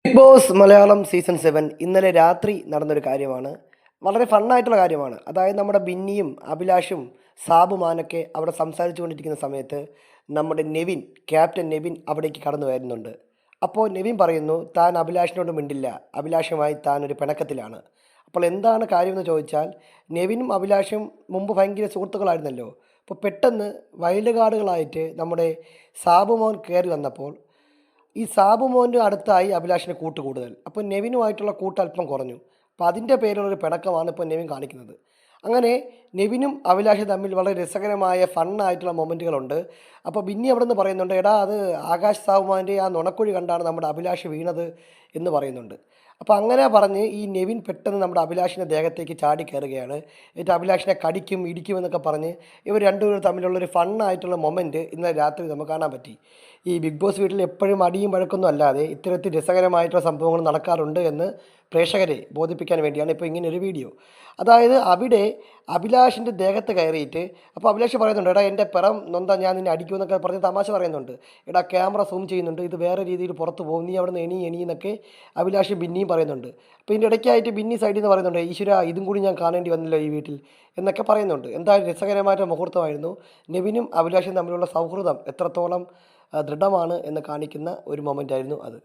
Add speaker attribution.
Speaker 1: Big boss Malayalam season 7 ഇന്നലെ രാത്രി നടന്നൊരു കാര്യമാണ്. വളരെ ഫണ്ണായിട്ടുള്ള കാര്യമാണ്. അതായത് നമ്മുടെ ബിന്നിയും അഭിലാഷും സാബുമാനൊക്കെ അവിടെ സംസാരിച്ചു കൊണ്ടിരിക്കുന്ന സമയത്ത് നമ്മുടെ ക്യാപ്റ്റൻ നെവിൻ അവിടേക്ക് കടന്നു വരുന്നുണ്ട്. അപ്പോൾ നെവിൻ പറയുന്നു താൻ അഭിലാഷിനോട് മിണ്ടില്ല, അഭിലാഷുമായി താൻ ഒരു പിണക്കത്തിലാണ്. അപ്പോൾ എന്താണ് കാര്യമെന്ന് ചോദിച്ചാൽ, നെവിനും അഭിലാഷും മുമ്പ് ഭയങ്കര സുഹൃത്തുക്കളായിരുന്നല്ലോ. അപ്പോൾ പെട്ടെന്ന് വൈൽഡ് കാർഡുകളായിട്ട് നമ്മുടെ സാബുമോൻ കയറി വന്നപ്പോൾ ഈ സാബുമോൻ്റെ അടുത്തായി അഭിലാഷിന് കൂട്ട് കൂടുതൽ. അപ്പോൾ നെവിനുമായിട്ടുള്ള കൂട്ട് അല്പം കുറഞ്ഞു. അപ്പോൾ അതിൻ്റെ പേരിലുള്ളൊരു പിണക്കമാണ് ഇപ്പോൾ നെവിൻ കാണിക്കുന്നത്. അങ്ങനെ നെവിനും അഭിലാഷും തമ്മിൽ വളരെ രസകരമായ ഫണ്ണായിട്ടുള്ള മൊമെൻറ്റുകളുണ്ട്. അപ്പോൾ ബിന്നി അവിടെ നിന്ന് പറയുന്നുണ്ട്, എടാ അത് ആകാശ് സാബുമാൻ്റെ ആ നുണക്കുഴി കണ്ടാണ് നമ്മുടെ അഭിലാഷ് വീണത് എന്ന് പറയുന്നുണ്ട്. അപ്പോൾ അങ്ങനെ പറഞ്ഞ് ഈ നെവിൻ പെട്ടെന്ന് നമ്മുടെ അഭിലാഷിൻ്റെ ദേഹത്തേക്ക് ചാടി കയറുകയാണ്. എന്നിട്ട് അഭിലാഷിനെ കടിക്കും ഇടിക്കും എന്നൊക്കെ പറഞ്ഞ് ഇവർ രണ്ടുപേരും തമ്മിലുള്ളൊരു ഫണ്ണായിട്ടുള്ള മൊമെൻറ്റ് ഇന്നലെ രാത്രി നമുക്ക് കാണാൻ പറ്റി. ഈ ബിഗ് ബോസ് വീട്ടിൽ എപ്പോഴും അടിയും വഴക്കൊന്നും അല്ലാതെ ഇത്തരത്തിൽ രസകരമായിട്ടുള്ള സംഭവങ്ങൾ നടക്കാറുണ്ട് എന്ന് പ്രേക്ഷകരെ ബോധിപ്പിക്കാൻ വേണ്ടിയാണ് ഇപ്പോൾ ഇങ്ങനൊരു വീഡിയോ. അതായത് അവിടെ അഭിലാഷിൻ്റെ ദേഹത്ത് കയറിയിട്ട് അപ്പോൾ അഭിലാഷ് പറയുന്നുണ്ട്, എടാ എൻ്റെ പിറം നൊന്താ ഞാൻ നിന്നെ അടിക്കുമെന്നൊക്കെ പറഞ്ഞ് തമാശ പറയുന്നുണ്ട്. എടാ ക്യാമറ സൂം ചെയ്യുന്നുണ്ട്, ഇത് വേറെ രീതിയിൽ പുറത്ത് പോകും, നീ അവിടെ നിന്ന് എണി എന്നൊക്കെ അഭിലാഷ് ബിന്നിയും പറയുന്നുണ്ട്. അപ്പോൾ ഇതിൻ്റെ ഇടയ്ക്കായിട്ട് ബിന്നി സൈഡിൽ നിന്ന് പറയുന്നുണ്ട്, ഈശ്വര ഇതും കൂടി ഞാൻ കാണേണ്ടി വന്നല്ലോ ഈ വീട്ടിൽ എന്നൊക്കെ പറയുന്നുണ്ട്. എന്തായാലും രസകരമായിട്ട് മുഹൂർത്തമായിരുന്നു. നെവിനും അഭിലാഷും തമ്മിലുള്ള സൗഹൃദം എത്രത്തോളം ദൃഢമാണ് എന്ന് കാണിക്കുന്ന ഒരു മൊമെൻ്റ് ആയിരുന്നു അത്.